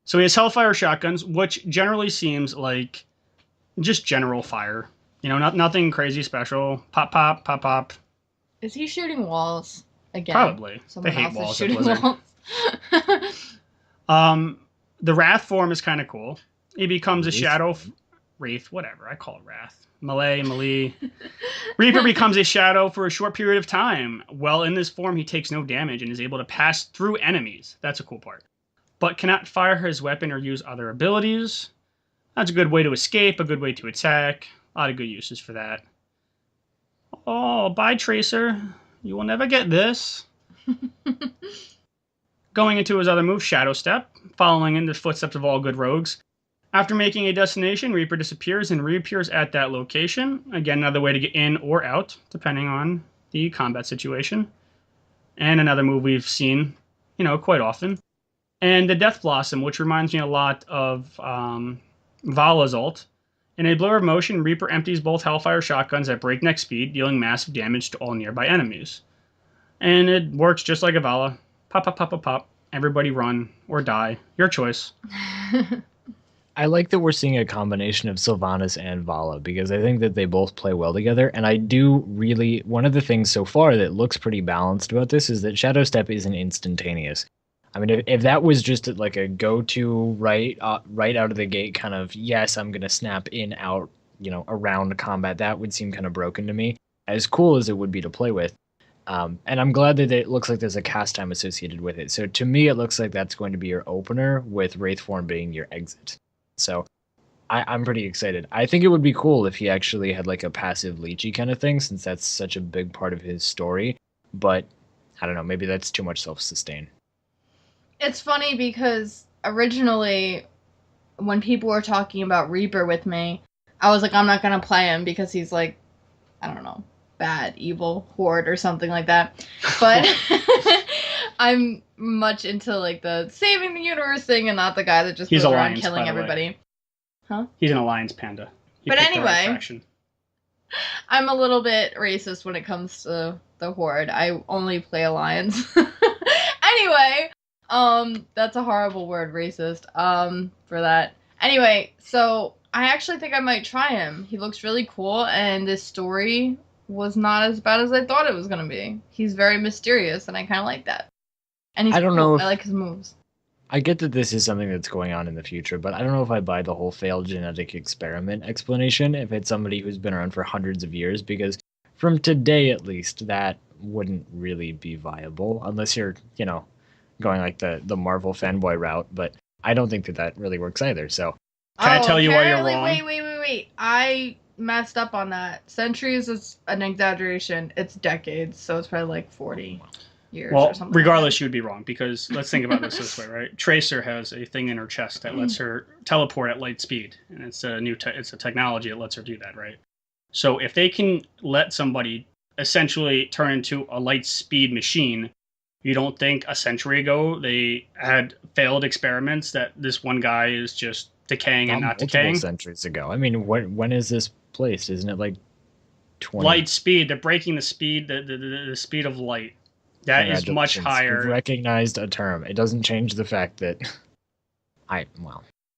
So he has Hellfire shotguns, which generally seems like just general fire. Nothing crazy special. Pop, pop, pop, pop. Is he shooting walls again? Probably. Someone They hate else is walls at shooting Blizzard. walls. The Wrath form is kind of cool. He becomes a Shadow Wraith, whatever. I call it Wrath. Melee. Reaper becomes a shadow for a short period of time. While in this form, he takes no damage and is able to pass through enemies. That's a cool part. But cannot fire his weapon or use other abilities. That's a good way to escape, a good way to attack. A lot of good uses for that. Oh, bye, Tracer. You will never get this. Going into his other move, Shadow Step, following in the footsteps of all good rogues. After making a destination, Reaper disappears and reappears at that location. Again, another way to get in or out, depending on the combat situation. And another move we've seen, quite often. And the Death Blossom, which reminds me a lot of Vala's ult. In a blur of motion, Reaper empties both Hellfire shotguns at breakneck speed, dealing massive damage to all nearby enemies. And it works just like a Vala. Pop, pop, pop, pop, pop. Everybody run or die. Your choice. I like that we're seeing a combination of Sylvanas and Vala because I think that they both play well together. And I do really, one of the things so far that looks pretty balanced about this is that Shadow Step isn't instantaneous. I mean, if that was just like a go-to right out of the gate kind of, yes, I'm going to snap in, out, around combat, that would seem kind of broken to me. As cool as it would be to play with. And I'm glad that it looks like there's a cast time associated with it. So to me, it looks like that's going to be your opener with Wraithform being your exit. So I'm pretty excited. I think it would be cool if he actually had like a passive leechy kind of thing, since that's such a big part of his story. But I don't know, maybe that's too much self-sustain. It's funny because originally, when people were talking about Reaper with me, I was like, I'm not going to play him because he's like, I don't know, bad, evil, horde or something like that. But I'm much into like the saving the universe thing and not the guy that just goes around killing everybody. Huh? He's an alliance panda. But anyway, I'm a little bit racist when it comes to the horde. I only play alliance. Anyway, that's a horrible word, racist, for that. Anyway, so I actually think I might try him. He looks really cool, and this story was not as bad as I thought it was going to be. He's very mysterious, and I kind of like that. And he's cool. I like his moves. I get that this is something that's going on in the future, but I don't know if I buy the whole failed genetic experiment explanation if it's somebody who's been around for hundreds of years, because from today at least, that wouldn't really be viable, unless you're, going like the Marvel fanboy route, but I don't think that really works either, so. Can I tell you why you're wrong? Wait. I messed up on that. Centuries is an exaggeration. It's decades, so it's probably like 40 years or something. Well, regardless, you would be wrong, because let's think about this way, right? Tracer has a thing in her chest that lets her teleport at light speed, and it's a technology that lets her do that, right? So if they can let somebody essentially turn into a light speed machine, you don't think a century ago they had failed experiments that this one guy is just decaying and not decaying? Centuries ago. I mean, when is this placed? Isn't it like 20? Light speed. They're breaking the speed, the speed of light. That is much higher. You've recognized a term. It doesn't change the fact that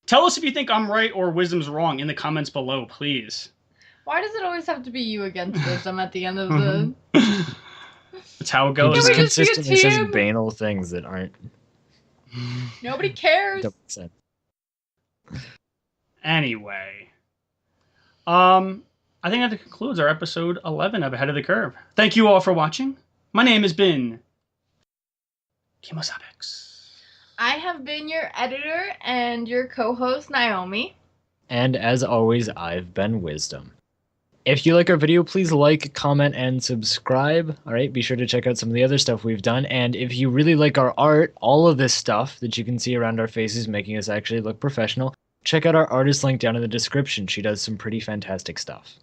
Tell us if you think I'm right or Wisdom's wrong in the comments below, please. Why does it always have to be you against Wisdom at the end of the... That's how it goes. He just consistently says banal things that aren't... Nobody cares. Don't make sense. Anyway. I think that concludes our episode 11 of Ahead of the Curve. Thank you all for watching. My name has been Kimosabex. I have been your editor and your co-host, Naomii. And as always, I've been Wisdom. If you like our video, please like, comment, and subscribe. All right, be sure to check out some of the other stuff we've done. And if you really like our art, all of this stuff that you can see around our faces making us actually look professional, check out our artist link down in the description. She does some pretty fantastic stuff.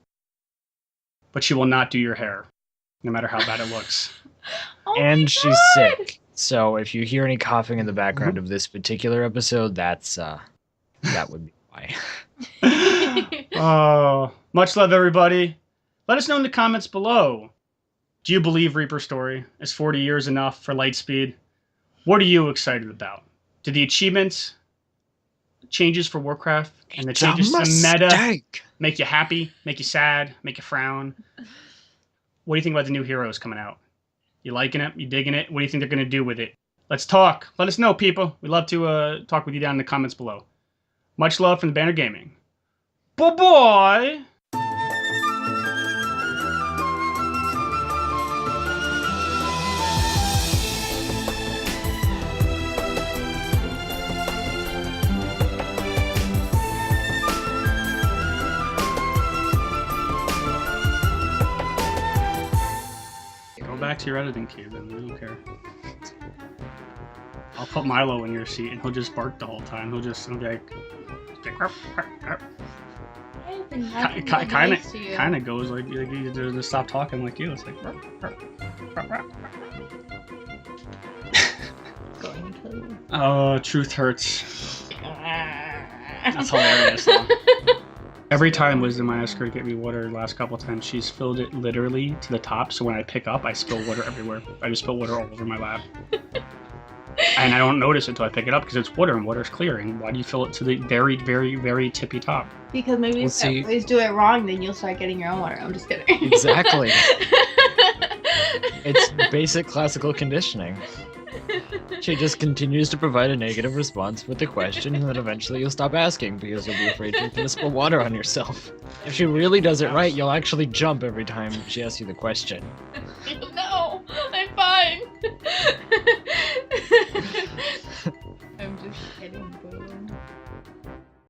But she will not do your hair, no matter how bad it looks. And she's sick. So if you hear any coughing in the background of this particular episode, that would be why. Oh, much love, everybody. Let us know in the comments below. Do you believe Reaper's story? Is 40 years enough for Lightspeed? What are you excited about? Do the achievements, changes for Warcraft, and the changes to meta make you happy, make you sad, make you frown? What do you think about the new heroes coming out? You liking it? You digging it? What do you think they're going to do with it? Let's talk. Let us know, people. We'd love to talk with you down in the comments below. Much love from the Banner Gaming. Bye-bye! Go back to your editing queue, then. I don't care. I'll put Milo in your seat, and he'll just bark the whole time. He'll be like... Kind of goes like you just stop talking like you. It's like going to. Oh, truth hurts. That's hilarious. Though. Every time Wisdom I ask her to get me water, the last couple times she's filled it literally to the top. So when I pick up, I spill water everywhere. I just spill water all over my lap. And I don't notice it until I pick it up because it's water and water's clear. And why do you fill it to the very, very, very tippy top? Because maybe if you always do it wrong, then you'll start getting your own water. I'm just kidding. Exactly. It's basic classical conditioning. She just continues to provide a negative response with the question, and then eventually you'll stop asking because you'll be afraid you're going to spill water on yourself. If she really does it right, you'll actually jump every time she asks you the question. No.